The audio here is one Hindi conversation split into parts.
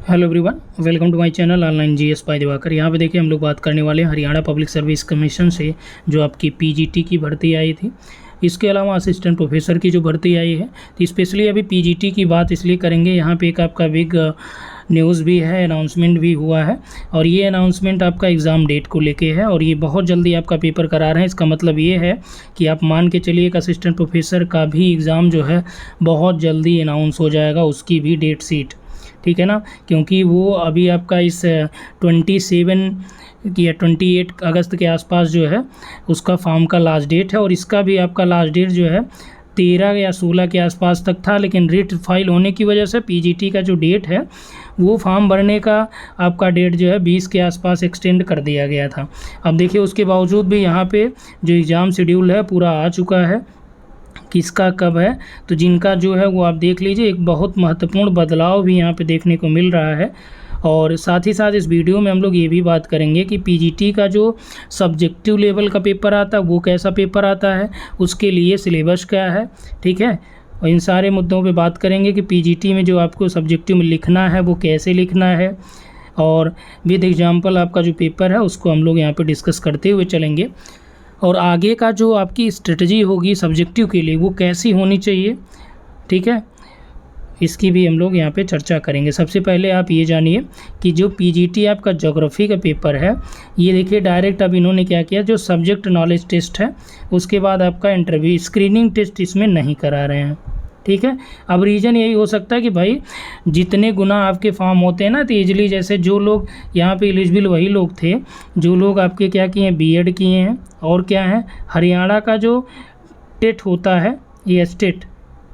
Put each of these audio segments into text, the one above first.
Hello everyone, welcome to my channel online GS by Diwakar. यहाँ पे देखिए हम लोग बात करने वाले हैं हरियाणा पब्लिक सर्विस कमीशन से जो आपकी पीजीटी की भर्ती आई थी। इसके अलावा असिस्टेंट प्रोफेसर की जो भर्ती आई है, तो स्पेशली अभी पीजीटी की बात इसलिए करेंगे। यहाँ पे एक आपका बिग न्यूज़ भी है, अनाउंसमेंट भी हुआ है और ये अनाउंसमेंट आपका एग्ज़ाम डेट को लेके है और ये बहुत जल्दी आपका पेपर करा रहे हैं। इसका मतलब ये है कि आप मान के चलिए एक असिस्टेंट प्रोफेसर का भी एग्ज़ाम जो है बहुत जल्दी अनाउंस हो जाएगा, उसकी भी डेट शीट, ठीक है ना। क्योंकि वो अभी आपका इस 27 या 28 अगस्त के आसपास जो है उसका फॉर्म का लास्ट डेट है और इसका भी आपका लास्ट डेट जो है 13 या 16 के आसपास तक था, लेकिन रिट फाइल होने की वजह से पीजीटी का जो डेट है वो फॉर्म भरने का आपका डेट जो है 20 के आसपास एक्सटेंड कर दिया गया था। अब देखिए उसके बावजूद भी यहाँ पे जो एग्ज़ाम शेड्यूल है पूरा आ चुका है, किसका कब है, तो जिनका जो है वो आप देख लीजिए। एक बहुत महत्वपूर्ण बदलाव भी यहाँ पे देखने को मिल रहा है और साथ ही साथ इस वीडियो में हम लोग ये भी बात करेंगे कि पीजीटी का जो सब्जेक्टिव लेवल का पेपर आता है वो कैसा पेपर आता है, उसके लिए सिलेबस क्या है, ठीक है। और इन सारे मुद्दों पे बात करेंगे कि पीजीटी में जो आपको सब्जेक्टिव में लिखना है वो कैसे लिखना है और विद एग्जाम्पल आपका जो पेपर है उसको हम लोग यहाँ पर डिस्कस करते हुए चलेंगे। और आगे का जो आपकी स्ट्रेटजी होगी सब्जेक्टिव के लिए वो कैसी होनी चाहिए, ठीक है, इसकी भी हम लोग यहाँ पे चर्चा करेंगे। सबसे पहले आप ये जानिए कि जो पीजीटी आपका ज्योग्राफी का पेपर है, ये देखिए डायरेक्ट अब इन्होंने क्या किया, जो सब्जेक्ट नॉलेज टेस्ट है उसके बाद आपका इंटरव्यू, स्क्रीनिंग टेस्ट इसमें नहीं करा रहे हैं, ठीक है। अब रीज़न यही हो सकता है कि भाई जितने गुना आपके फॉर्म होते हैं ना, तो ईजिली जैसे जो लोग यहाँ पे एलिजिबल वही लोग थे जो लोग आपके क्या किए हैं, बीएड किए हैं और क्या है, हरियाणा का जो टेट होता है ये स्टेट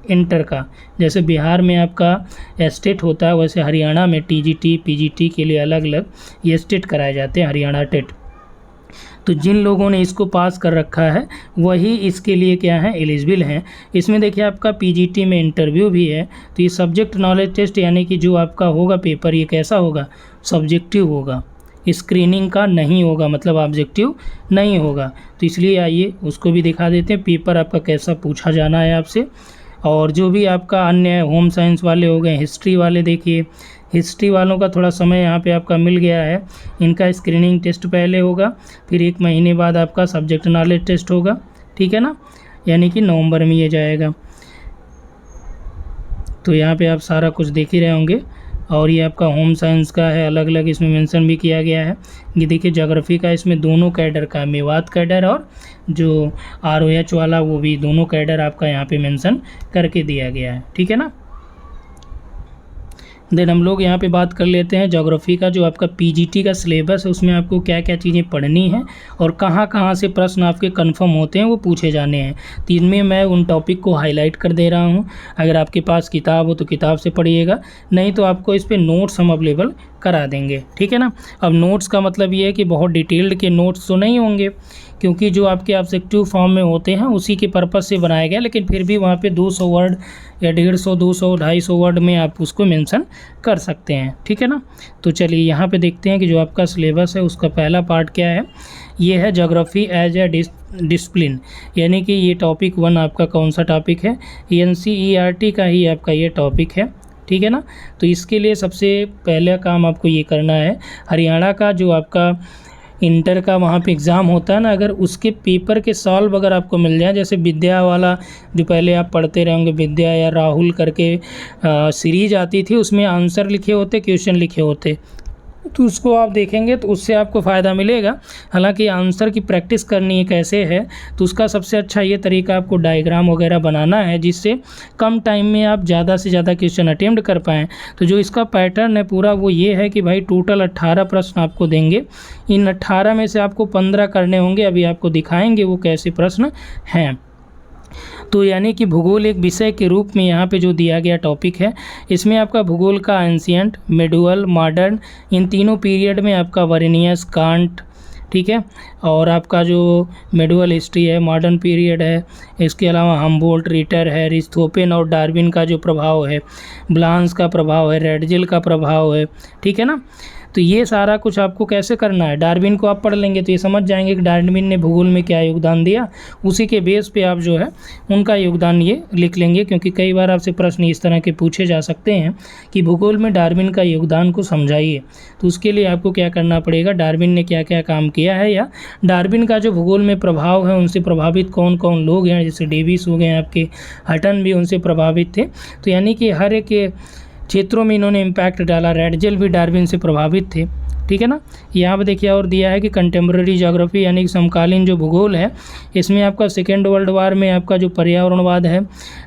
इंटर का, जैसे बिहार में आपका स्टेट होता है वैसे हरियाणा में टीजीटी पीजीटी के लिए अलग अलग ये स्टेट कराए जाते हैं, हरियाणा टेट। तो जिन लोगों ने इसको पास कर रखा है वही इसके लिए क्या है, एलिजिबल हैं। इसमें देखिए आपका पीजीटी में इंटरव्यू भी है, तो ये सब्जेक्ट नॉलेज टेस्ट यानी कि जो आपका होगा पेपर ये कैसा होगा, सब्जेक्टिव होगा, स्क्रीनिंग का नहीं होगा, मतलब ऑब्जेक्टिव नहीं होगा। तो इसलिए आइए उसको भी दिखा देते हैं पेपर आपका कैसा पूछा जाना है आपसे। और जो भी आपका अन्य होम साइंस वाले हो गए, हिस्ट्री वाले, देखिए हिस्ट्री वालों का थोड़ा समय यहाँ पे आपका मिल गया है। इनका स्क्रीनिंग टेस्ट पहले होगा, फिर 1 महीने बाद आपका सब्जेक्ट नॉलेज टेस्ट होगा, ठीक है ना, यानी कि नवंबर में ये जाएगा। तो यहाँ पे आप सारा कुछ देख ही रहे होंगे। और ये आपका होम साइंस का है, अलग अलग इसमें मेंशन भी किया गया है। ये देखिए ज्योग्राफी का इसमें दोनों कैडर का, मेवात कैडर और जो आरओएच वाला वो भी दोनों कैडर आपका यहाँ पे मेंशन करके दिया गया है, ठीक है ना। देन हम लोग यहाँ पे बात कर लेते हैं ज्योग्राफी का जो आपका पीजीटी का सिलेबस है, उसमें आपको क्या क्या चीज़ें पढ़नी हैं और कहाँ कहाँ से प्रश्न आपके कंफर्म होते हैं वो पूछे जाने हैं। तो इनमें मैं उन टॉपिक को हाईलाइट कर दे रहा हूँ। अगर आपके पास किताब हो तो किताब से पढ़िएगा, नहीं तो आपको इस पर नोट्स हम अवेलेबल करा देंगे, ठीक है ना। अब नोट्स का मतलब ये है कि बहुत डिटेल्ड के नोट्स तो नहीं होंगे, क्योंकि जो आपके ऑब्जेक्टिव फॉर्म में होते हैं उसी के पर्पज़ से बनाया गया, लेकिन फिर भी वहाँ पे 200 वर्ड या 150, 200, 250 वर्ड में आप उसको मेंशन कर सकते हैं, ठीक है ना। तो चलिए यहाँ पे देखते हैं कि जो आपका सिलेबस है उसका पहला पार्ट क्या है। ये है ज्योग्राफी एज ए डिसिप्लिन, यानी कि ये टॉपिक 1 आपका कौन सा टॉपिक है, एनसीईआरटी का ही आपका ये टॉपिक है, ठीक है ना। तो इसके लिए सबसे पहला काम आपको ये करना है, हरियाणा का जो आपका इंटर का वहाँ पे एग्ज़ाम होता है ना, अगर उसके पेपर के सॉल्व अगर आपको मिल जाए, जैसे विद्या वाला जो पहले आप पढ़ते रहेंगे, विद्या या राहुल करके सीरीज आती थी, उसमें आंसर लिखे होते, क्वेश्चन लिखे होते, तो उसको आप देखेंगे तो उससे आपको फ़ायदा मिलेगा। हालांकि आंसर की प्रैक्टिस करनी है कैसे है, तो उसका सबसे अच्छा ये तरीका आपको डायग्राम वगैरह बनाना है, जिससे कम टाइम में आप ज़्यादा से ज़्यादा क्वेश्चन अटेम्प्ट कर पाएँ। तो जो इसका पैटर्न है पूरा वो ये है कि भाई टोटल 18 प्रश्न आपको देंगे, इन 18 में से आपको 15 करने होंगे। अभी आपको दिखाएँगे वो कैसे प्रश्न हैं। तो यानी कि भूगोल एक विषय के रूप में यहाँ पे जो दिया गया टॉपिक है, इसमें आपका भूगोल का एंशिएंट, मिडुअल, मॉडर्न, इन तीनों पीरियड में आपका वरेनियस, कांट, ठीक है, और आपका जो मिडुअल हिस्ट्री है, मॉडर्न पीरियड है, इसके अलावा हम्बोल्ट, रिटर है, अरिस्थोपेन और डार्विन का जो प्रभाव है, ब्लांस का प्रभाव है, रेडजिल का प्रभाव है, ठीक है ना। तो ये सारा कुछ आपको कैसे करना है, डार्विन को आप पढ़ लेंगे तो ये समझ जाएंगे कि डार्विन ने भूगोल में क्या योगदान दिया, उसी के बेस पे आप जो है उनका योगदान ये लिख लेंगे। क्योंकि कई बार आपसे प्रश्न इस तरह के पूछे जा सकते हैं कि भूगोल में डार्विन का योगदान को समझाइए, तो उसके लिए आपको क्या करना पड़ेगा, डार्विन ने क्या क्या काम किया है या डार्विन का जो भूगोल में प्रभाव है उनसे प्रभावित कौन कौन लोग हैं, जैसे डेविस हो गए आपके, हटन भी उनसे प्रभावित थे। तो यानी कि हर एक क्षेत्रों में इन्होंने इम्पैक्ट डाला। रेडजेल भी डार्विन से प्रभावित थे, ठीक है ना। यहाँ पे देखिए और दिया है कि कंटेम्प्रेरी ज्योग्राफी यानी कि समकालीन जो भूगोल है, इसमें आपका सेकेंड वर्ल्ड वार में आपका जो पर्यावरणवाद है,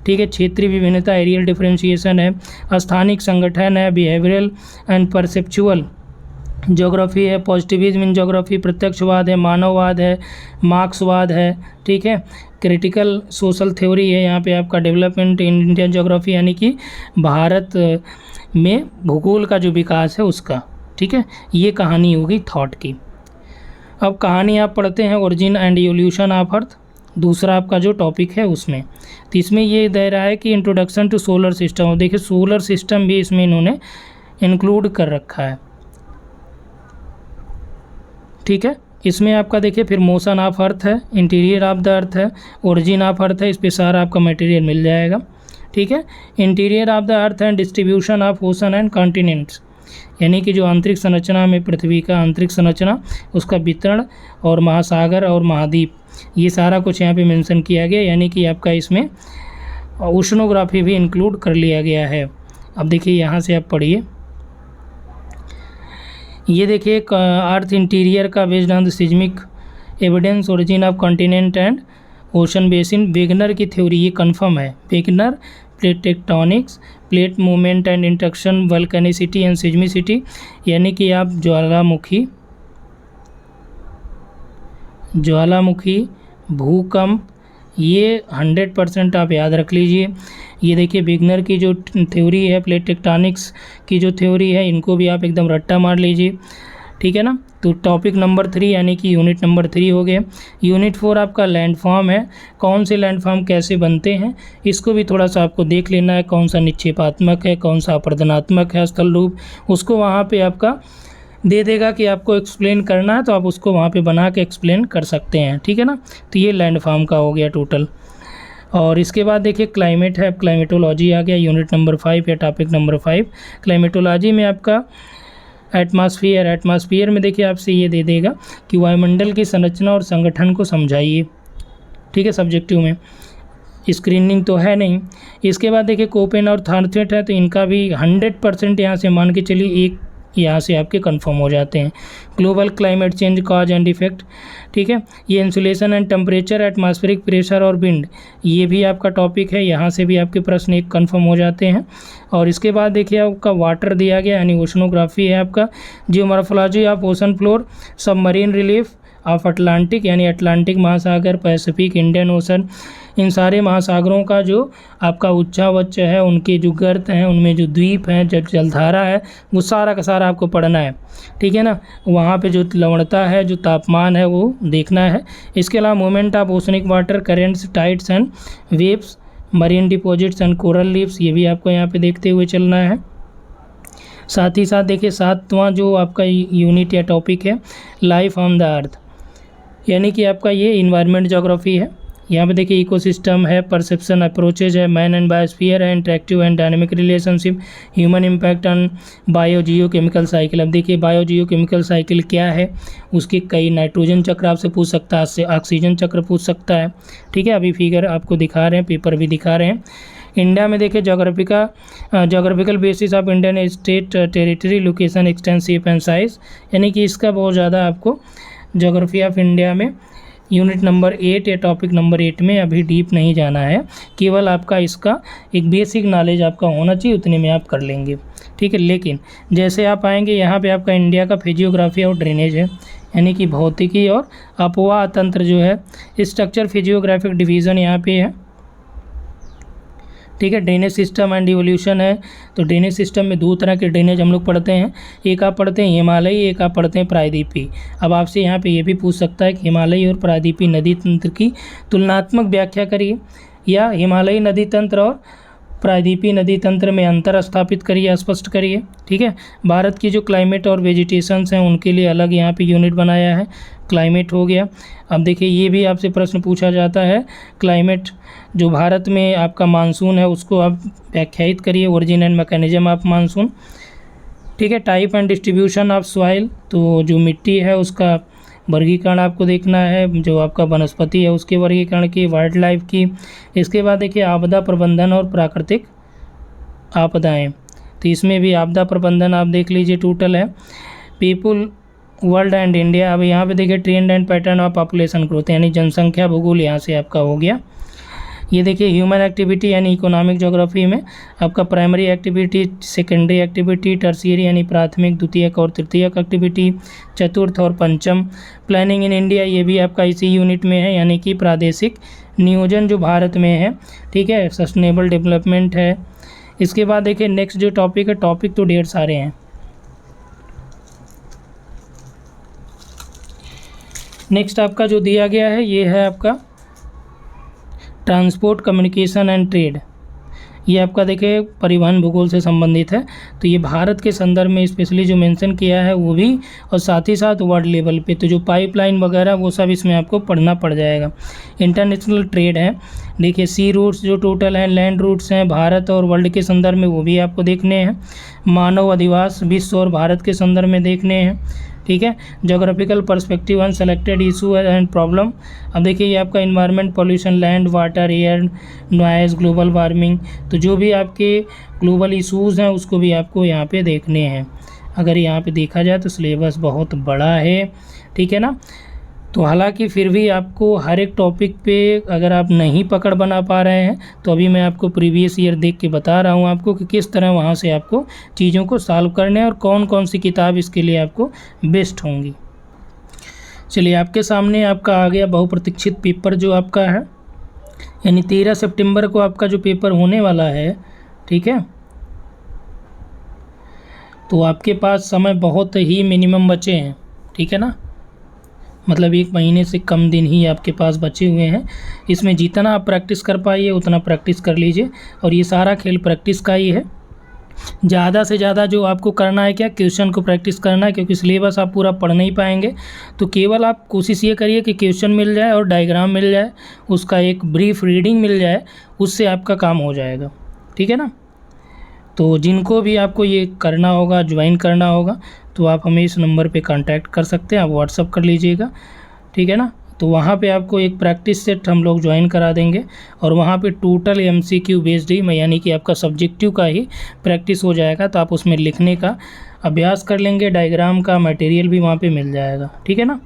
ठीक है, क्षेत्रीय विभिन्नता, एरियल डिफरेंशिएशन है, स्थानिक संगठन है, बिहेवियरल एंड परसेप्चुअल ज्योग्राफी है, पॉजिटिविज्म इन ज्योग्राफी, प्रत्यक्षवाद है, मानववाद है, मार्क्सवाद है, ठीक है, क्रिटिकल सोशल थ्योरी है, यहाँ पे आपका डेवलपमेंट इन इंडियन ज्योग्राफी यानी कि भारत में भूगोल का जो विकास है उसका, ठीक है। ये कहानी होगी थॉट की। अब कहानी आप पढ़ते हैं origin and evolution of earth, दूसरा आपका जो टॉपिक है उसमें। तो इसमें ये दे रहा है कि इंट्रोडक्शन टू सोलर सिस्टम, देखिए सोलर सिस्टम भी इसमें इन्होंने इंक्लूड कर रखा है, ठीक है। इसमें आपका देखिए फिर मोशन ऑफ अर्थ है, इंटीरियर ऑफ द अर्थ है, ओरिजिन ऑफ अर्थ है, इस पे सारा आपका मटेरियल मिल जाएगा, ठीक है। Interior of the earth and distribution of ocean and continents, यानी कि जो आंतरिक संरचना में पृथ्वी का आंतरिक संरचना, उसका वितरण और महासागर और महाद्वीप, ये सारा कुछ यहाँ पे मेंशन किया गया। यानी कि आपका इसमें ओशनोग्राफी भी इंक्लूड कर लिया गया है। अब देखिए यहाँ से आप पढ़िए, ये देखिए अर्थ इंटीरियर का based on the seismic evidence, origin of continent and ocean basin, Wegener की थ्योरी, ये कन्फर्म है। Wegener, plate tectonics, plate movement and interaction, volcanicity and seismicity, यानी कि आप ज्वालामुखी, भूकंप, ये 100% आप याद रख लीजिए। ये देखिए वेगनर की जो थ्योरी है, प्लेट टेक्टोनिक्स की जो थ्योरी है, इनको भी आप एकदम रट्टा मार लीजिए, ठीक है ना। तो टॉपिक नंबर 3 यानी कि यूनिट नंबर 3 हो गया। यूनिट 4 आपका लैंडफॉर्म है, कौन से लैंडफॉर्म कैसे बनते हैं इसको भी थोड़ा सा आपको देख लेना है, कौन सा निक्षेपात्मक है, कौन सा अपर्दनात्मक है, स्थल रूप, उसको वहाँ पे आपका दे देगा कि आपको एक्सप्लेन करना है, तो आप उसको वहाँ पे बना के एक्सप्लेन कर सकते हैं, ठीक है ना। तो ये लैंडफॉर्म का हो गया टोटल। और इसके बाद देखिए क्लाइमेट है, क्लाइमेटोलॉजी आ गया, यूनिट नंबर 5 या टॉपिक नंबर 5। क्लाइमेटोलॉजी में आपका एटमॉस्फेयर में देखिए आपसे ये दे देगा कि वायुमंडल की संरचना और संगठन को समझाइए, ठीक है, सब्जेक्टिव में, स्क्रीनिंग तो है नहीं। इसके बाद देखिए कोपेन और थॉर्नथवेट है, तो इनका भी 100% यहाँ से मान के चलिए एक यहाँ से आपके कंफर्म हो जाते हैं। Global climate change cause and effect, ठीक है, ये insulation and temperature, atmospheric pressure और विंड, ये भी आपका टॉपिक है, यहाँ से भी आपके प्रश्न एक कंफर्म हो जाते हैं। और इसके बाद देखिए आपका वाटर दिया गया यानी ओशनोग्राफी है आपका, geomorphology of ocean floor, submarine relief of Atlantic यानी अटलांटिक महासागर, पैसिफिक, इंडियन ओशन, इन सारे महासागरों का जो आपका उच्चावच है, उनके जो गर्त हैं, उनमें जो द्वीप हैं, जो जलधारा है, वो सारा का सारा आपको पढ़ना है, ठीक है ना। वहाँ पे जो लवणता है, जो तापमान है, वो देखना है। इसके अलावा movement of oceanic water, currents, tides and waves, marine deposits and coral leaves, ये भी आपको यहाँ पे देखते हुए चलना है। साथ ही साथ देखिए 7वां जो आपका यूनिट या टॉपिक है लाइफ ऑन द अर्थ, यानी कि आपका ये इन्वायरमेंट ज्योग्राफी है। यहाँ पे देखिए इकोसिस्टम है, परसेप्शन अप्रोचेज है, मैन एंड बायोस्फीयर है, interactive and dynamic relationship, human impact on bio Jio chemical cycle. अब देखिए बायो जियो केमिकल साइकिल क्या है, उसके कई नाइट्रोजन चक्र आपसे पूछ सकता है, ऑक्सीजन चक्र पूछ सकता है, ठीक है। अभी फिगर आपको दिखा रहे हैं, पेपर भी दिखा रहे हैं। इंडिया में देखिए geographical basis of Indian state territory, location, extensive and size, यानी कि इसका बहुत ज़्यादा आपको जोग्राफी ऑफ इंडिया में यूनिट नंबर 8 या टॉपिक नंबर 8 में अभी डीप नहीं जाना है, केवल आपका इसका एक बेसिक नॉलेज आपका होना चाहिए, उतने में आप कर लेंगे, ठीक है। लेकिन जैसे आप आएंगे यहाँ पे आपका इंडिया का फिजियोग्राफी और ड्रेनेज है, यानी कि भौतिकी और अपवाह तंत्र जो है, स्ट्रक्चर फिजियोग्राफिक डिवीज़न यहाँ पे है, ठीक है। ड्रेनेज सिस्टम एंड इवोल्यूशन है, तो ड्रेनेज सिस्टम में 2 तरह के ड्रेनेज हम लोग पढ़ते हैं, एक आप पढ़ते हैं हिमालयी, एक आप पढ़ते हैं प्रायद्वीपी। अब आपसे यहाँ पे ये भी पूछ सकता है कि हिमालयी और प्रायद्वीपी नदी तंत्र की तुलनात्मक व्याख्या करिए, या हिमालयी नदी तंत्र और प्रायद्वीपीय नदी तंत्र में अंतर स्थापित करिए, स्पष्ट करिए। ठीक है, भारत की जो क्लाइमेट और वेजिटेशंस हैं उनके लिए अलग यहाँ पे यूनिट बनाया है, क्लाइमेट हो गया। अब देखिए ये भी आपसे प्रश्न पूछा जाता है, क्लाइमेट जो भारत में आपका मानसून है उसको आप व्याख्यायित करिए, origin and mechanism of monsoon. ठीक है, type and distribution of soil, तो जो मिट्टी है उसका वर्गीकरण आपको देखना है, जो आपका वनस्पति है उसके वर्गीकरण की, वाइल्ड लाइफ की। इसके बाद देखिए आपदा प्रबंधन और प्राकृतिक आपदाएं, तो इसमें भी आपदा प्रबंधन आप देख लीजिए टोटल है। पीपुल, वर्ल्ड एंड इंडिया, अब यहाँ पे देखिए trend and pattern of population growth, यानी जनसंख्या भूगोल यहाँ से आपका हो गया। ये देखिए ह्यूमन एक्टिविटी यानी इकोनॉमिक ज्योग्राफी में आपका primary activity, secondary activity, tertiary यानी प्राथमिक, द्वितीयक और तृतीयक एक्टिविटी, चतुर्थ और पंचम। प्लानिंग इन इंडिया, ये भी आपका इसी यूनिट में है, यानी कि प्रादेशिक नियोजन जो भारत में है। ठीक है, सस्टेनेबल डेवलपमेंट है। इसके बाद देखिए नेक्स्ट जो टॉपिक है, टॉपिक तो ढेर सारे हैं। नेक्स्ट आपका जो दिया गया है ये है आपका ट्रांसपोर्ट, कम्युनिकेशन एंड ट्रेड। ये आपका देखिए परिवहन भूगोल से संबंधित है, तो ये भारत के संदर्भ में स्पेशली जो मेंशन किया है वो भी, और साथ ही साथ वर्ल्ड लेवल पे तो जो पाइपलाइन वगैरह वो सब इसमें आपको पढ़ना पड़ जाएगा। इंटरनेशनल ट्रेड है, देखिए सी रूट्स जो टोटल हैं, लैंड रूट्स हैं भारत और वर्ल्ड के संदर्भ में वो भी आपको देखने हैं। मानव अधिवास विश्व और भारत के संदर्भ में देखने हैं। ठीक है, geographical perspective on selected issue and problem. अब देखिए ये आपका environment, pollution, land, water, air, noise, global warming, तो जो भी आपके ग्लोबल इशूज़ हैं उसको भी आपको यहाँ पे देखने हैं। अगर यहाँ पे देखा जाए तो सिलेबस बहुत बड़ा है। ठीक है ना, तो हालांकि फिर भी आपको हर एक टॉपिक पे अगर आप नहीं पकड़ बना पा रहे हैं तो अभी मैं आपको प्रीवियस ईयर देख के बता रहा हूँ आपको कि किस तरह वहाँ से आपको चीज़ों को सॉल्व करने और कौन कौन सी किताब इसके लिए आपको बेस्ट होंगी। चलिए आपके सामने आपका आ गया बहुप्रतीक्षित पेपर जो आपका है, यानी 13 सितंबर को आपका जो पेपर होने वाला है। ठीक है, तो आपके पास समय बहुत ही मिनिमम बचे हैं। ठीक है ना, मतलब 1 महीने से कम दिन ही आपके पास बचे हुए हैं। इसमें जितना आप प्रैक्टिस कर पाइए उतना प्रैक्टिस कर लीजिए, और ये सारा खेल प्रैक्टिस का ही है। ज़्यादा से ज़्यादा जो आपको करना है क्या, क्वेश्चन को प्रैक्टिस करना है, क्योंकि सिलेबस आप पूरा पढ़ नहीं पाएंगे। तो केवल आप कोशिश ये करिए कि क्वेश्चन मिल जाए और डायग्राम मिल जाए, उसका एक ब्रीफ रीडिंग मिल जाए, उससे आपका काम हो जाएगा। ठीक है ना, तो जिनको भी आपको ये करना होगा, ज्वाइन करना होगा, तो आप हमें इस नंबर पे कांटेक्ट कर सकते हैं, आप व्हाट्सअप कर लीजिएगा। ठीक है ना, तो वहाँ पे आपको एक प्रैक्टिस सेट हम लोग ज्वाइन करा देंगे, और वहाँ पे टोटल MCQ बेस्ड ही, यानी कि आपका सब्जेक्टिव का ही प्रैक्टिस हो जाएगा। तो आप उसमें लिखने का अभ्यास कर लेंगे, डायग्राम का मटेरियल भी वहाँ पे मिल जाएगा। ठीक है ना,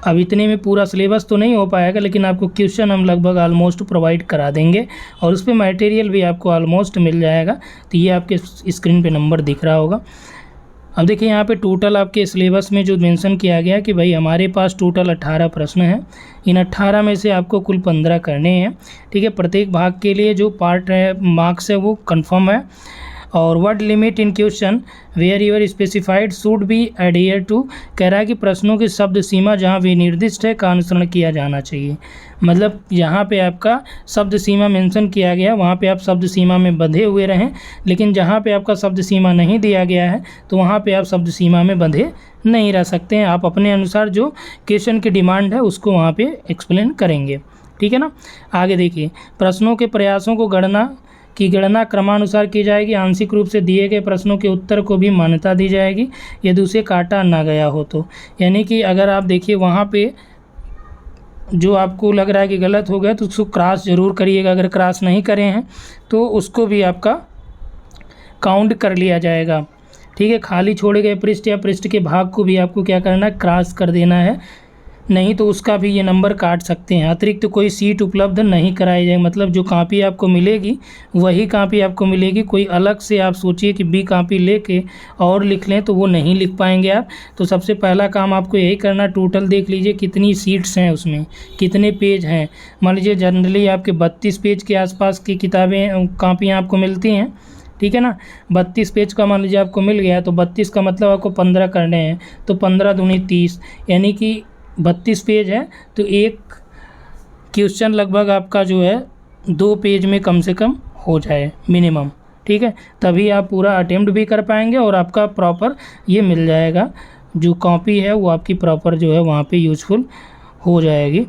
अब इतने में पूरा सिलेबस तो नहीं हो पाएगा, लेकिन आपको क्वेश्चन हम लगभग ऑलमोस्ट प्रोवाइड करा देंगे, और उस पर मटेरियल भी आपको ऑलमोस्ट मिल जाएगा। तो ये आपके स्क्रीन पे नंबर दिख रहा होगा। अब देखिए यहाँ पे टोटल आपके सिलेबस में जो मेंशन किया गया कि भाई हमारे पास टोटल 18 प्रश्न हैं। इन 18 में से आपको कुल 15 करने हैं। ठीक है, प्रत्येक भाग के लिए जो पार्ट है मार्क्स है वो कंफर्म है। और word limit in question where you're specified should be adhere to, कह रहा है कि प्रश्नों की शब्द सीमा जहाँ विनिर्दिष्ट है का अनुसरण किया जाना चाहिए। मतलब यहाँ पे आपका शब्द सीमा मेंशन किया गया, वहाँ पे आप शब्द सीमा में बंधे हुए रहें, लेकिन जहाँ पे आपका शब्द सीमा नहीं दिया गया है तो वहाँ पे आप शब्द सीमा में बंधे नहीं रह सकते हैं। आप अपने अनुसार जो क्वेश्चन की डिमांड है उसको वहाँ पे एक्सप्लेन करेंगे। ठीक है ना, आगे देखिए, प्रश्नों के प्रयासों को गणना क्रमानुसार की जाएगी। आंशिक रूप से दिए गए प्रश्नों के उत्तर को भी मान्यता दी जाएगी यदि उसे काटा ना गया हो तो। यानी कि अगर आप देखिए वहाँ पे जो आपको लग रहा है कि गलत हो गया तो उसको क्रॉस ज़रूर करिएगा। अगर क्रॉस नहीं करे हैं तो उसको भी आपका काउंट कर लिया जाएगा। ठीक है, खाली छोड़े गए पृष्ठ या पृष्ठ के भाग को भी आपको क्या करना है, क्रॉस कर देना है, नहीं तो उसका भी ये नंबर काट सकते हैं। अतिरिक्त कोई सीट उपलब्ध नहीं कराई जाए, मतलब जो कॉपी आपको मिलेगी वही कॉपी आपको मिलेगी। कोई अलग से आप सोचिए कि बी कॉपी लेके और लिख लें तो वो नहीं लिख पाएंगे आप। तो सबसे पहला काम आपको यही करना, टोटल देख लीजिए कितनी सीट्स हैं, उसमें कितने पेज हैं। मान लीजिए जनरली आपके 32 पेज के आसपास की किताबें कॉपियाँ आपको मिलती हैं। ठीक है ना, 32 पेज का मान लीजिए आपको मिल गया, तो 32 का मतलब आपको 15 करने हैं, तो 15 दूनी 30, यानी कि 32 पेज है। तो एक क्वेश्चन लगभग आपका जो है 2 पेज में कम से कम हो जाए मिनिमम, ठीक है, तभी आप पूरा अटेम्प्ट भी कर पाएंगे और आपका प्रॉपर ये मिल जाएगा, जो कॉपी है वो आपकी प्रॉपर जो है वहाँ पे यूज़फुल हो जाएगी।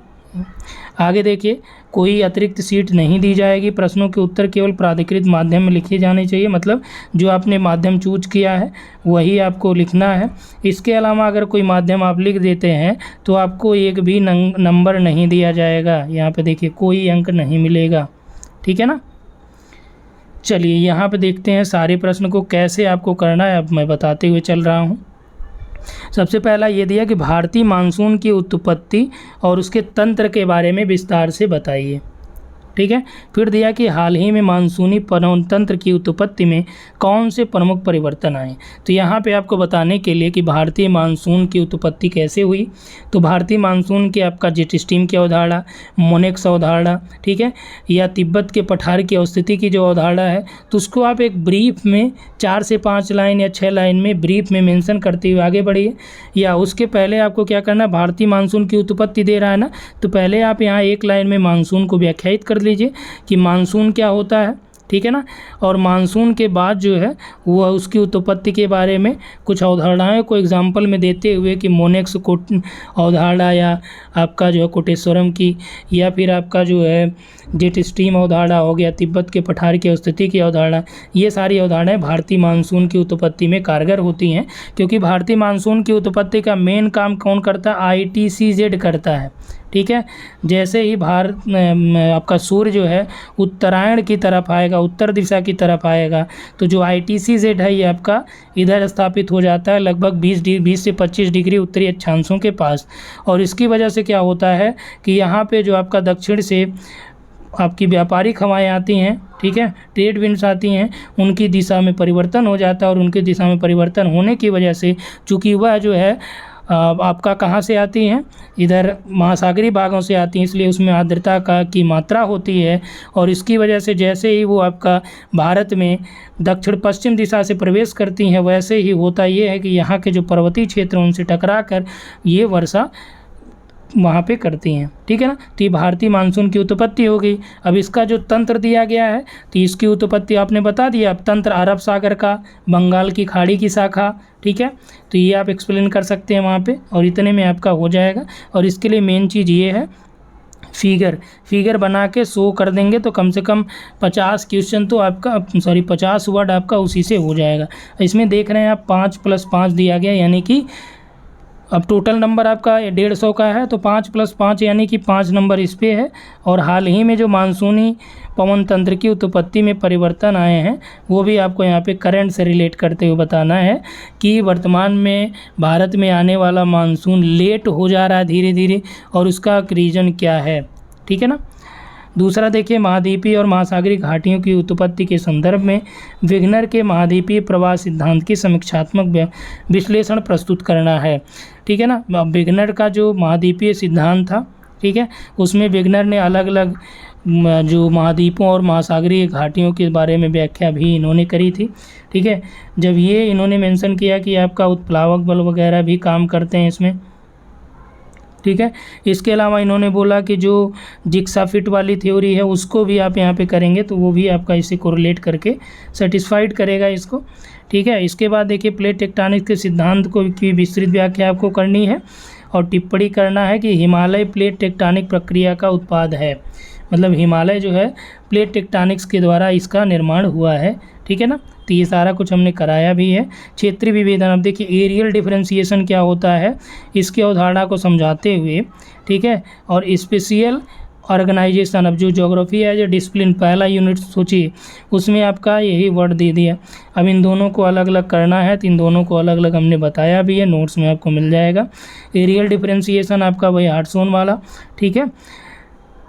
आगे देखिए, कोई अतिरिक्त सीट नहीं दी जाएगी। प्रश्नों के उत्तर केवल प्राधिकृत माध्यम में लिखे जाने चाहिए, मतलब जो आपने माध्यम चूज किया है वही आपको लिखना है। इसके अलावा अगर कोई माध्यम आप लिख देते हैं तो आपको एक भी नंबर नहीं दिया जाएगा। यहाँ पे देखिए कोई अंक नहीं मिलेगा, ठीक है ना। चलिए यहाँ पे देखते हैं सारे प्रश्न को कैसे आपको करना है, अब मैं बताते हुए चल रहा हूँ। सबसे पहला ये दिया कि भारतीय मानसून की उत्पत्ति और उसके तंत्र के बारे में विस्तार से बताइए, ठीक है। फिर दिया कि हाल ही में मानसूनी तंत्र की उत्पत्ति में कौन से प्रमुख परिवर्तन आए। तो यहाँ पे आपको बताने के लिए कि भारतीय मानसून की उत्पत्ति कैसे हुई, तो भारतीय मानसून के आपका जेट स्ट्रीम की अवधारणा, मोनेक्स अवधारणा, ठीक है, या तिब्बत के पठार की अवस्थिति की जो अवधारणा है, तो उसको आप एक ब्रीफ में 4 से 5 लाइन या 6 लाइन में ब्रीफ में मेंशन करते हुए आगे बढ़िए। या उसके पहले आपको क्या करना है, भारतीय मानसून की उत्पत्ति दे रहा है ना, तो पहले आप यहाँ 1 लाइन में मानसून को व्याख्यायित कर लीजिए कि मानसून क्या होता है, ठीक है ना। और मानसून के बाद जो है वह उसकी उत्पत्ति के बारे में कुछ अवधारणाएं को एग्जाम्पल में देते हुए कि मोनेक्स अवधारणा, या आपका जो है कोटेश्वरम की, या फिर आपका जो है जेट स्ट्रीम अवधारणा हो गया, तिब्बत के पठार की स्थिति की अवधारणा, ये सारी अवधारणाएं भारतीय मानसून की उत्पत्ति में कारगर होती हैं। क्योंकि भारतीय मानसून की उत्पत्ति का मेन काम कौन करता है, ITCZ करता है, ठीक है। जैसे ही आपका सूर्य जो है उत्तरायण की तरफ आएगा, उत्तर दिशा की तरफ आएगा, तो जो ITCZ है ये आपका इधर स्थापित हो जाता है लगभग 20 से 25 डिग्री उत्तरी अक्षांशों के पास। और इसकी वजह से क्या होता है कि यहाँ पे जो आपका दक्षिण से आपकी व्यापारिक हवाएं आती हैं, ठीक है, ट्रेड विंड्स आती हैं, उनकी दिशा में परिवर्तन हो जाता है। और उनकी दिशा में परिवर्तन होने की वजह से चूँकि वह जो है आपका कहाँ से आती हैं, इधर महासागरीय भागों से आती हैं, इसलिए उसमें आर्द्रता की मात्रा होती है। और इसकी वजह से जैसे ही वो आपका भारत में दक्षिण पश्चिम दिशा से प्रवेश करती हैं, वैसे ही होता ये है कि यहाँ के जो पर्वतीय क्षेत्र हैं उनसे टकरा कर ये वर्षा वहाँ पे करती हैं, ठीक है ना। तो ये भारतीय मानसून की उत्पत्ति हो गई। अब इसका जो तंत्र दिया गया है, तो इसकी उत्पत्ति आपने बता दिया। अब तंत्र अरब सागर का, बंगाल की खाड़ी की शाखा, ठीक है, तो ये आप एक्सप्लेन कर सकते हैं वहाँ पे, और इतने में आपका हो जाएगा। और इसके लिए मेन चीज़ ये है फिगर बना के शो कर देंगे तो कम से कम 50 क्वेश्चन तो आपका 50 वर्ड आपका उसी से हो जाएगा। इसमें देख रहे हैं आप 5 + 5 दिया गया, यानी कि अब टोटल नंबर आपका 150 का है, तो 5 + 5 यानी कि 5 नंबर इस पे है। और हाल ही में जो मानसूनी पवन तंत्र की उत्पत्ति में परिवर्तन आए हैं वो भी आपको यहाँ पे करंट से रिलेट करते हुए बताना है कि वर्तमान में भारत में आने वाला मानसून लेट हो जा रहा है धीरे धीरे, और उसका रीज़न क्या है, ठीक है ना। दूसरा देखिए, महाद्वीपीय और महासागरीय घाटियों की उत्पत्ति के संदर्भ में विग्नर के महाद्वीपीय प्रवाह सिद्धांत की समीक्षात्मक विश्लेषण प्रस्तुत करना है, ठीक है ना। विग्नर का जो महाद्वीपीय सिद्धांत था, ठीक है, उसमें विग्नर ने अलग अलग जो महाद्वीपों और महासागरीय घाटियों के बारे में व्याख्या भी इन्होंने करी थी, ठीक है। जब ये इन्होंने मेंशन किया कि आपका उत्प्लावक बल वगैरह भी काम करते हैं इसमें, ठीक है। इसके अलावा इन्होंने बोला कि जो जिक्सा फिट वाली थ्योरी है उसको भी आप यहाँ पे करेंगे तो वो भी आपका इसे कोरिलेट करके सेटिस्फाइड करेगा इसको, ठीक है। इसके बाद देखिए, प्लेट टेक्टोनिक्स के सिद्धांत को की विस्तृत व्याख्या आपको करनी है और टिप्पणी करना है कि हिमालय प्लेट टेक्टोनिक प्रक्रिया का उत्पाद है, मतलब हिमालय जो है प्लेट टेक्टोनिक्स के द्वारा इसका निर्माण हुआ है, ठीक है ना। तो ये सारा कुछ हमने कराया भी है। क्षेत्रीय विभेदन, अब देखिए एरियल डिफरेंशिएशन क्या होता है इसकी अवधारणा को समझाते हुए, ठीक है। और स्पेशियल ऑर्गेनाइजेशन, अब जो ज्योग्राफी है जो डिसिप्लिन पहला यूनिट सोचिए उसमें आपका यही वर्ड दे दिया। अब इन दोनों को अलग अलग करना है, तो इन दोनों को अलग अलग हमने बताया भी है, नोट्स में आपको मिल जाएगा। एरियल डिफरेंशिएशन आपका वही हार्टसोन वाला, ठीक है।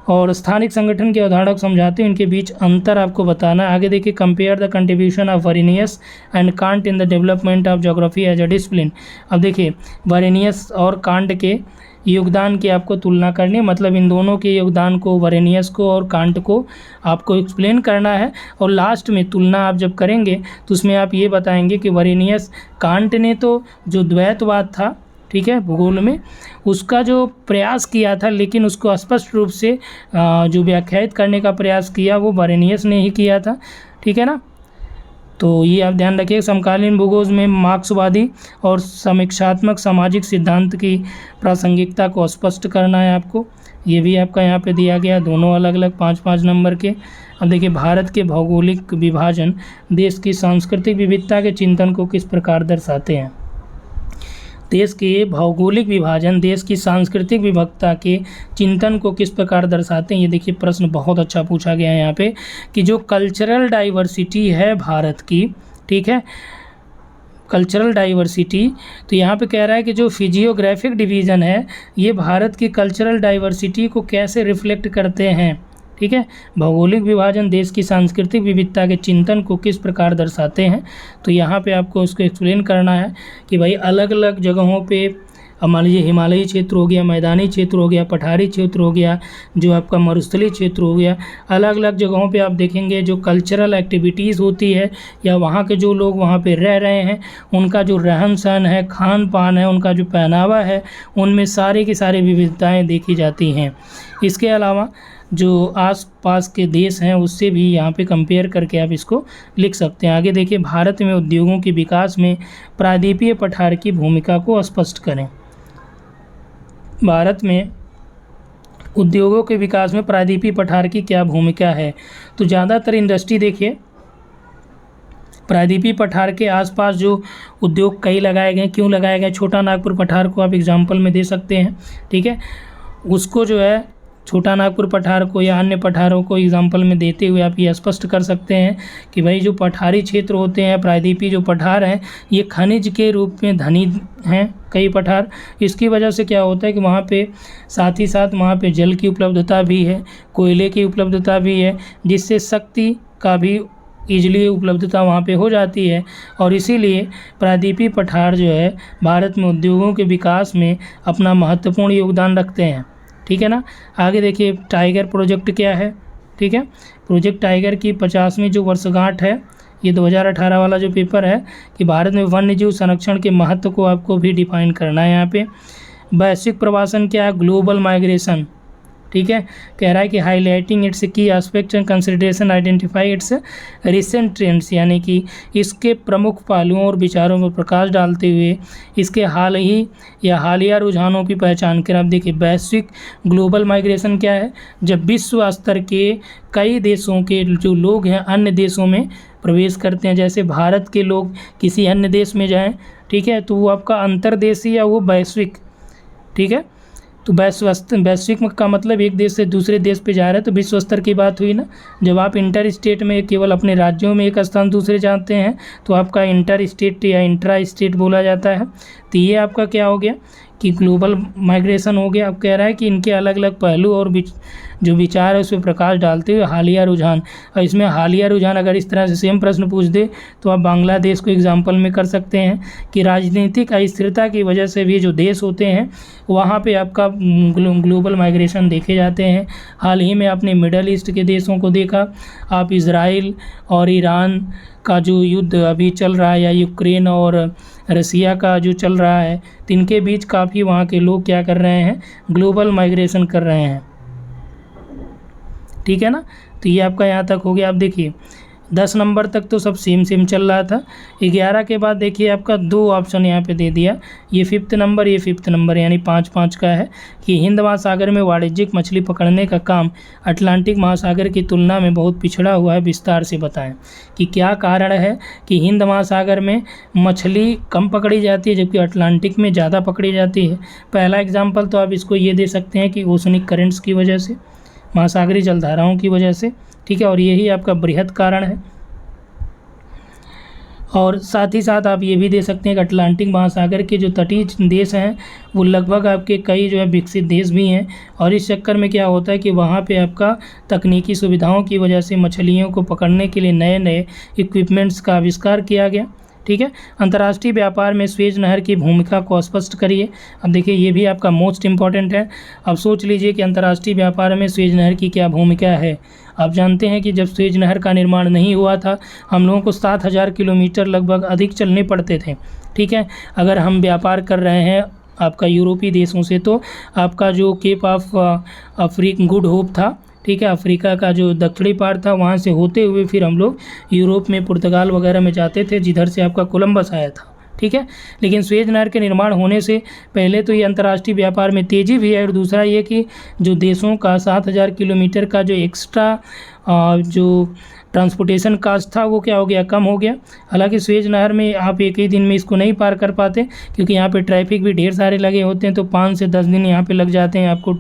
और स्थानिक संगठन की अवधारणा को समझाते हैं, उनके बीच अंतर आपको बताना है। आगे देखिए, compare the contribution of Varenius and Kant in the development of geography as a discipline. अब देखिए, वरेनियस और कांट के योगदान की आपको तुलना करनी है, मतलब इन दोनों के योगदान को, वरेनियस को और कांट को आपको एक्सप्लेन करना है। और लास्ट में तुलना आप जब करेंगे तो उसमें आप ये बताएंगे कि वरेनियस, कांट ने तो जो द्वैतवाद था, ठीक है, भूगोल में उसका जो प्रयास किया था, लेकिन उसको स्पष्ट रूप से जो व्याख्यायित करने का प्रयास किया वो बरेनियस ने ही किया था। ठीक है ना, तो ये आप ध्यान रखिए। समकालीन भूगोल में मार्क्सवादी और समीक्षात्मक सामाजिक सिद्धांत की प्रासंगिकता को स्पष्ट करना है आपको, ये भी आपका यहाँ पे दिया गया, दोनों अलग अलग 5-5 नंबर के। अब देखिए, भारत के भौगोलिक विभाजन देश की सांस्कृतिक विविधता के चिंतन को किस प्रकार दर्शाते हैं। देश के भौगोलिक विभाजन देश की सांस्कृतिक विविधता के चिंतन को किस प्रकार दर्शाते हैं। ये देखिए, प्रश्न बहुत अच्छा पूछा गया है यहाँ पे कि जो कल्चरल डाइवर्सिटी है भारत की, ठीक है, कल्चरल डाइवर्सिटी, तो यहाँ पे कह रहा है कि जो फिजियोग्राफिक डिवीज़न है ये भारत की कल्चरल डाइवर्सिटी को कैसे रिफ्लेक्ट करते हैं। ठीक है, भौगोलिक विभाजन देश की सांस्कृतिक विविधता के चिंतन को किस प्रकार दर्शाते हैं। तो यहाँ पे आपको उसको एक्सप्लेन करना है कि भाई अलग अलग जगहों पे, मान लीजिए हिमालयी क्षेत्र हो गया, मैदानी क्षेत्र हो गया, पठारी क्षेत्र हो गया, जो आपका मरुस्थलीय क्षेत्र हो गया, अलग अलग जगहों पे आप देखेंगे जो कल्चरल एक्टिविटीज़ होती है या वहाँ के जो लोग वहाँ पे रह रहे हैं उनका जो रहन सहन है, खान पान है, उनका जो पहनावा है, उनमें सारी की सारी विविधताएँ देखी जाती हैं। इसके अलावा जो आसपास के देश हैं उससे भी यहाँ पे कंपेयर करके आप इसको लिख सकते हैं। आगे देखिए, भारत में उद्योगों के विकास में प्रायद्वीपीय पठार की भूमिका को स्पष्ट करें। भारत में उद्योगों के विकास में प्रायद्वीपीय पठार की क्या भूमिका है। तो ज़्यादातर इंडस्ट्री देखिए प्रायद्वीपीय पठार के आसपास जो उद्योग कई लगाए गए, क्यों लगाए गए, छोटा नागपुर पठार को आप एग्जाम्पल में दे सकते हैं। ठीक है, उसको जो है छोटा नागपुर पठार को या अन्य पठारों को एग्जाम्पल में देते हुए आप ये स्पष्ट कर सकते हैं कि भाई जो पठारी क्षेत्र होते हैं, प्रायद्वीपीय जो पठार हैं, ये खनिज के रूप में धनी हैं कई पठार। इसकी वजह से क्या होता है कि वहाँ पे साथ ही साथ वहाँ पे जल की उपलब्धता भी है, कोयले की उपलब्धता भी है, जिससे शक्ति का भी ईजिली उपलब्धता वहाँ पे हो जाती है। और इसीलिए प्रायद्वीपीय पठार जो है भारत में उद्योगों के विकास में अपना महत्वपूर्ण योगदान रखते हैं। ठीक है ना, आगे देखिए, टाइगर प्रोजेक्ट क्या है। ठीक है, प्रोजेक्ट टाइगर की 50वीं जो वर्षगांठ है, ये 2018 वाला जो पेपर है कि भारत में वन्य जीव संरक्षण के महत्व को आपको भी डिफाइन करना है। यहाँ पे वैश्विक प्रवासन क्या है, ग्लोबल माइग्रेशन। ठीक है, कह रहा है कि हाईलाइटिंग इट्स की aspect and consideration identify it's recent trends, यानी कि इसके प्रमुख पहलुओं और विचारों पर प्रकाश डालते हुए इसके हाल ही या हालिया रुझानों की पहचान कर। अब देखिए, वैश्विक ग्लोबल माइग्रेशन क्या है, जब विश्व स्तर के कई देशों के जो लोग हैं अन्य देशों में प्रवेश करते हैं, जैसे भारत के लोग किसी अन्य देश में जाएं, ठीक है, तो वो आपका अंतर्देशीय या वो वैश्विक। ठीक है, तो वैश्विक का मतलब एक देश से दूसरे देश पे जा रहे हैं, तो विश्व स्तर की बात हुई ना। जब आप इंटर स्टेट में केवल अपने राज्यों में एक स्थान दूसरे जाते हैं तो आपका इंटर स्टेट या इंट्रा स्टेट बोला जाता है। तो ये आपका क्या हो गया कि ग्लोबल माइग्रेशन हो गया। अब कह रहा है कि इनके अलग अलग पहलू और जो विचार है उस पर प्रकाश डालते हुए हालिया रुझान, और इसमें हालिया रुझान अगर इस तरह से सेम प्रश्न पूछ दे तो आप बांग्लादेश को एग्जाम्पल में कर सकते हैं कि राजनीतिक अस्थिरता की वजह से भी जो देश होते हैं वहाँ पे आपका ग्लोबल माइग्रेशन देखे जाते हैं। हाल ही में आपने मिडल ईस्ट के देशों को देखा, आप इज़राइल और ईरान का जो युद्ध अभी चल रहा है या यूक्रेन और रसिया का जो चल रहा है, तो इनके बीच काफ़ी वहाँ के लोग क्या कर रहे हैं, ग्लोबल माइग्रेशन कर रहे हैं। ठीक है ना, तो ये आपका यहाँ तक हो गया। आप देखिए 10 नंबर तक तो सब सेम चल रहा था। 11 के बाद देखिए आपका 2 ऑप्शन यहाँ पे दे दिया, ये 5th नंबर, ये 5th नंबर, यानी 5-5 का है कि हिंद महासागर में वाणिज्यिक मछली पकड़ने का काम अटलांटिक महासागर की तुलना में बहुत पिछड़ा हुआ है, विस्तार से बताएं कि क्या कारण है कि हिंद महासागर में मछली कम पकड़ी जाती है जबकि अटलांटिक में ज़्यादा पकड़ी जाती है। पहला एग्जाम्पल तो आप इसको ये दे सकते हैं कि ओशनिक करेंट्स की वजह से, महासागरीय जलधाराओं की वजह से। ठीक है, और यही आपका बृहद कारण है। और साथ ही साथ आप ये भी दे सकते हैं कि अटलांटिक महासागर के जो तटीय देश हैं वो लगभग आपके कई जो है विकसित देश भी हैं, और इस चक्कर में क्या होता है कि वहाँ पे आपका तकनीकी सुविधाओं की वजह से मछलियों को पकड़ने के लिए नए नए इक्विपमेंट्स का आविष्कार किया गया। ठीक है, अंतर्राष्ट्रीय व्यापार में स्वेज नहर की भूमिका को स्पष्ट करिए। अब देखिए, ये भी आपका मोस्ट इम्पॉर्टेंट है। अब सोच लीजिए कि अंतर्राष्ट्रीय व्यापार में स्वेज नहर की क्या भूमिका है। आप जानते हैं कि जब स्वेज नहर का निर्माण नहीं हुआ था, हम लोगों को 7000 किलोमीटर लगभग अधिक चलने पड़ते थे। ठीक है, अगर हम व्यापार कर रहे हैं आपका यूरोपीय देशों से। तो आपका जो केप ऑफ गुड होप था, ठीक है, अफ्रीका का जो दक्षिणी पार्ट था, वहाँ से होते हुए फिर हम लोग यूरोप में पुर्तगाल वगैरह में जाते थे, जिधर से आपका कोलंबस आया था, ठीक है। लेकिन सुएज नहर के निर्माण होने से पहले तो ये अंतर्राष्ट्रीय व्यापार में तेज़ी भी है, और दूसरा ये कि जो देशों का 7,000 किलोमीटर का जो एक्स्ट्रा जो ट्रांसपोर्टेशन कास्ट था वो क्या हो गया, कम हो गया। हालांकि सुएज नहर में आप एक ही दिन में इसको नहीं पार कर पाते, क्योंकि यहाँ पे ट्रैफिक भी ढेर सारे लगे होते हैं, तो 5 से 10 दिन यहाँ पे लग जाते हैं आपको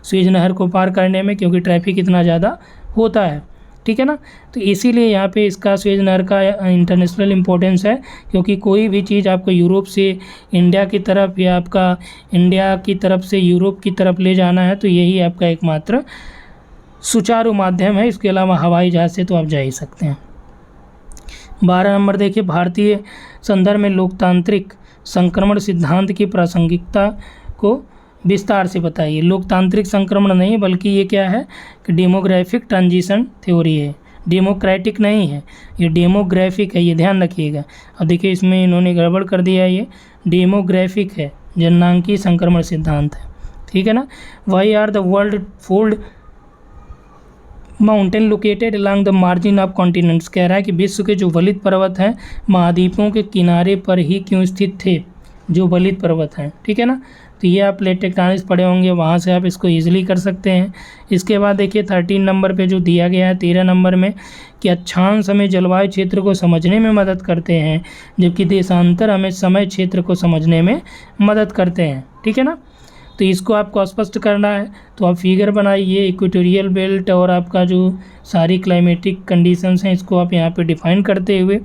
सुएज नहर को पार करने में, क्योंकि ट्रैफिक इतना ज़्यादा होता है, ठीक है ना। तो इसीलिए यहाँ पे इसका सुएज नहर का इंटरनेशनल इम्पोर्टेंस है, क्योंकि कोई भी चीज़ आपको यूरोप से इंडिया की तरफ या आपका इंडिया की तरफ से यूरोप की तरफ ले जाना है, तो यही आपका एकमात्र सुचारू माध्यम है। इसके अलावा हवाई जहाज़ से तो आप जा ही सकते हैं। 12 नंबर देखिए, भारतीय संदर्भ में लोकतांत्रिक संक्रमण सिद्धांत की प्रासंगिकता को विस्तार से बताइए। लोकतांत्रिक संक्रमण नहीं, बल्कि ये क्या है कि डेमोग्राफिक ट्रांजिशन थ्योरी है, डेमोक्रेटिक नहीं है, ये डेमोग्राफिक है, ये ध्यान रखिएगा। अब देखिए इसमें इन्होंने गड़बड़ कर दिया, ये डेमोग्राफिक है, जननांकीय संक्रमण सिद्धांत है, ठीक है ना। Why are the world fold mountain located along the margin of continents, कह रहा है कि विश्व के जो वलित पर्वत हैं महाद्वीपों के किनारे पर ही क्यों स्थित थे, जो वलित पर्वत हैं, ठीक है ना। तो ये आप प्लेट टेक्टोनिक्स पढ़े होंगे, वहाँ से आप इसको ईजिली कर सकते हैं। इसके बाद देखिए 13 नंबर पे जो दिया गया है 13 नंबर में कि अक्षांश हमें जलवायु क्षेत्र को समझने में मदद करते हैं, जबकि देशांतर हमें समय क्षेत्र को समझने में मदद करते हैं, ठीक है ना। तो इसको आपको स्पष्ट करना है, तो आप फिगर बनाइए, इक्वेटोरियल बेल्ट और आपका जो सारी क्लाइमेटिक कंडीशंस हैं इसको आप यहाँ पे डिफ़ाइन करते हुए,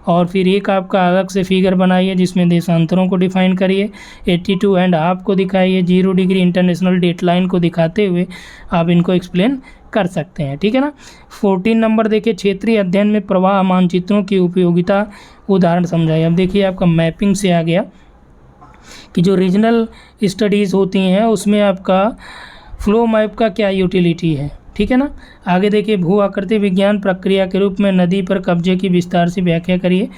और फिर एक आपका अलग से फिगर बनाइए जिसमें देशांतरों को डिफ़ाइन करिए, 82.5 को दिखाइए, 0 डिग्री इंटरनेशनल डेटलाइन को दिखाते हुए आप इनको एक्सप्लेन कर सकते हैं, ठीक है ना। 14 नंबर देखिए, क्षेत्रीय अध्ययन में प्रवाह मानचित्रों की उपयोगिता, उदाहरण समझाइए। अब देखिए आपका मैपिंग से आ गया कि जो रीजनल स्टडीज़ होती हैं उसमें आपका फ्लो मैप का क्या यूटिलिटी है, ठीक है ना। आगे देखिए, भू आकृति विज्ञान प्रक्रिया के रूप में नदी पर कब्जे की विस्तार से व्याख्या करिए,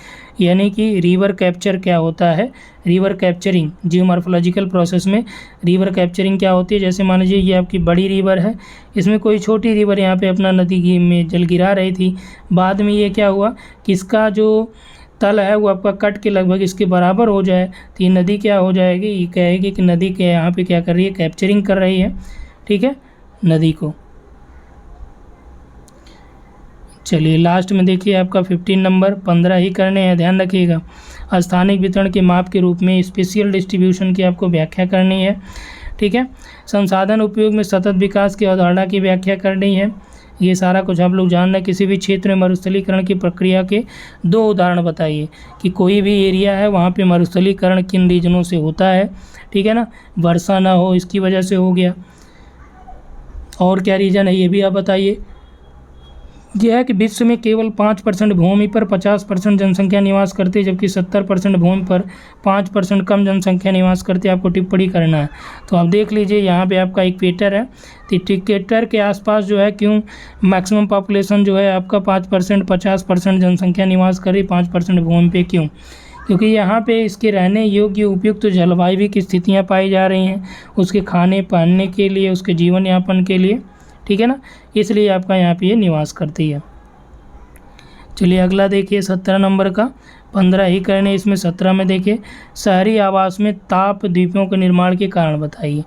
यानी कि रिवर कैप्चर क्या होता है, रिवर कैप्चरिंग, जियोमॉर्फोलॉजिकल प्रोसेस में रिवर कैप्चरिंग क्या होती है। जैसे मान लीजिए ये आपकी बड़ी रिवर है, इसमें कोई छोटी रिवर यहाँ पे अपना नदी में जल गिरा रही थी, बाद में ये क्या हुआ कि इसका जो तल है वो आपका कट के लगभग इसके बराबर हो जाए, तो ये नदी क्या हो जाएगी, ये कहेगी कि नदी के यहाँ पे क्या कर रही है, कैप्चरिंग कर रही है, ठीक है, नदी को। चलिए लास्ट में देखिए आपका 15 नंबर, 15 ही करने हैं, ध्यान रखिएगा। स्थानिक वितरण के माप के रूप में स्पेशियल डिस्ट्रीब्यूशन की आपको व्याख्या करनी है, ठीक है। संसाधन उपयोग में सतत विकास की अवधारणा की व्याख्या करनी है। ये सारा कुछ आप लोग जान रहे हैं। किसी भी क्षेत्र में मरुस्थलीकरण की प्रक्रिया के 2 उदाहरण बताइए कि कोई भी एरिया है वहाँ पे मरुस्थलीकरण किन रीजनों से होता है, ठीक है ना। वर्षा ना हो इसकी वजह से हो गया, और क्या रीज़न है ये भी आप बताइए। यह है कि विश्व में केवल 5% भूमि पर 50% जनसंख्या निवास करती है, जबकि 70% भूमि पर 5% कम जनसंख्या निवास करती है। आपको टिप्पणी करना है, तो आप देख लीजिए यहाँ पे आपका इक्वेटर है, तो इक्वेटर के आसपास जो है क्यों मैक्सिमम पॉपुलेशन जो है आपका 5%, 50% जनसंख्या निवास कर रही, 5% भूमि पे क्यों, क्योंकि यहाँ पे इसके रहने योग्य उपयुक्त तो जलवायु की स्थितियाँ पाई जा रही हैं, उसके खाने पहनने के लिए, उसके जीवन यापन के लिए, ठीक है ना, इसलिए आपका यहाँ पे ये निवास करती है। चलिए अगला देखिए 17 नंबर का, 15 ही करने, इसमें 17 में देखिए, शहरी आवास में ताप द्वीपों के निर्माण के कारण बताइए।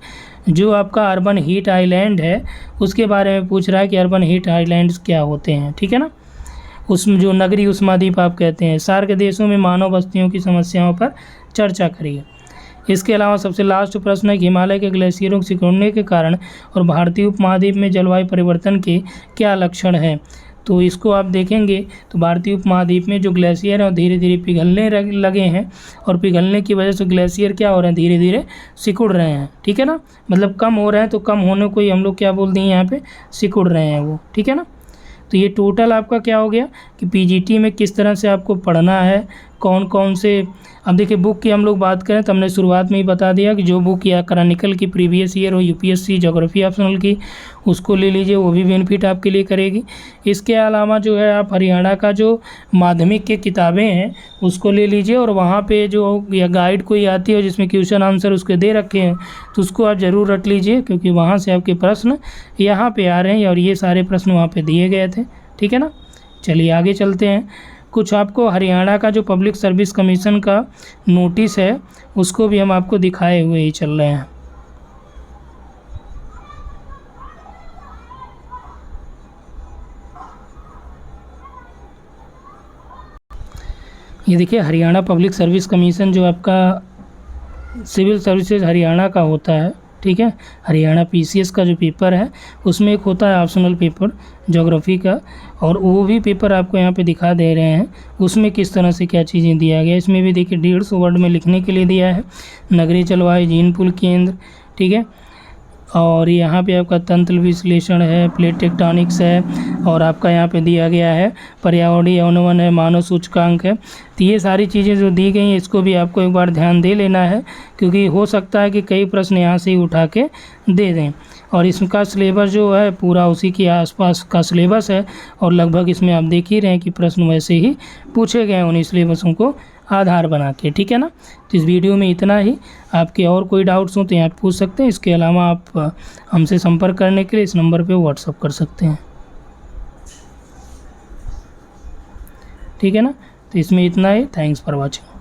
जो आपका अर्बन हीट आइलैंड है उसके बारे में पूछ रहा है कि अर्बन हीट आइलैंड्स क्या होते हैं, ठीक है ना, उसमें जो नगरीय उष्माद्वीप आप कहते हैं। सार्क देशों में मानव बस्तियों की समस्याओं पर चर्चा करिए। इसके अलावा सबसे लास्ट प्रश्न है कि हिमालय के ग्लेशियरों के सिकुड़ने के कारण और भारतीय उपमहाद्वीप में जलवायु परिवर्तन के क्या लक्षण हैं। तो इसको आप देखेंगे तो भारतीय उपमहाद्वीप में जो ग्लेशियर हैं धीरे धीरे पिघलने लगे हैं, और पिघलने की वजह से ग्लेशियर क्या हो रहे हैं, धीरे धीरे सिकुड़ रहे हैं, ठीक है ना, मतलब कम हो रहे हैं, तो कम होने को ही हम लोग क्या बोलते हैं यहाँ पे, सिकुड़ रहे हैं वो, ठीक है ना। तो ये टोटल आपका क्या हो गया कि पीजीटी में किस तरह से आपको पढ़ना है, कौन कौन से। अब देखिए बुक की हम लोग बात करें तो हमने शुरुआत में ही बता दिया कि जो बुक या क्रॉनिकल की प्रीवियस ईयर हो, यूपीएससी ज्योग्राफी ऑप्शनल की, उसको ले लीजिए, वो भी बेनिफिट आपके लिए करेगी। इसके अलावा जो है आप हरियाणा का जो माध्यमिक की किताबें हैं उसको ले लीजिए, और वहाँ पे जो या गाइड कोई आती है जिसमें क्वेश्चन आंसर उसके दे रखे हैं तो उसको आप ज़रूर रख लीजिए, क्योंकि वहाँ से आपके प्रश्न यहाँ पे आ रहे हैं और ये सारे प्रश्न वहाँ पे दिए गए थे। ठीक है ना। चलिए आगे चलते हैं। कुछ आपको हरियाणा का जो पब्लिक सर्विस कमीशन का नोटिस है उसको भी हम आपको दिखाए हुए ही चल रहे हैं। ये देखिए हरियाणा पब्लिक सर्विस कमीशन जो आपका सिविल सर्विसेज हरियाणा का होता है, ठीक है, हरियाणा पीसीएस का जो पेपर है उसमें एक होता है ऑप्शनल पेपर ज्योग्राफी का, और वो भी पेपर आपको यहाँ पे दिखा दे रहे हैं उसमें किस तरह से क्या चीज़ें दिया गया। इसमें भी देखिए 150 वर्ड में लिखने के लिए दिया है, नगरीय जलवायु, झील पुल केंद्र, ठीक है, और यहाँ पे आपका तंत्र विश्लेषण है, प्लेट टेक्टोनिक्स है, और आपका यहाँ पे दिया गया है पर्यावरणीय यौवन है, मानव सूचकांक है। तो ये सारी चीज़ें जो दी गई हैं इसको भी आपको एक बार ध्यान दे लेना है, क्योंकि हो सकता है कि कई प्रश्न यहाँ से ही उठा के दे दें। और इसका सिलेबस जो है पूरा उसी के आसपास का सिलेबस है, और लगभग इसमें आप देख ही रहे हैं कि प्रश्न वैसे ही पूछे गए हैं उन्हीं सिलेबसों को आधार बना के। ठीक है ना। तो इस वीडियो में इतना ही। आपके और कोई डाउट्स हो तो यहाँ पूछ सकते हैं। इसके अलावा आप हमसे संपर्क करने के लिए इस नंबर पे व्हाट्सअप कर सकते हैं। ठीक है ना। तो इसमें इतना ही। Thanks for watching.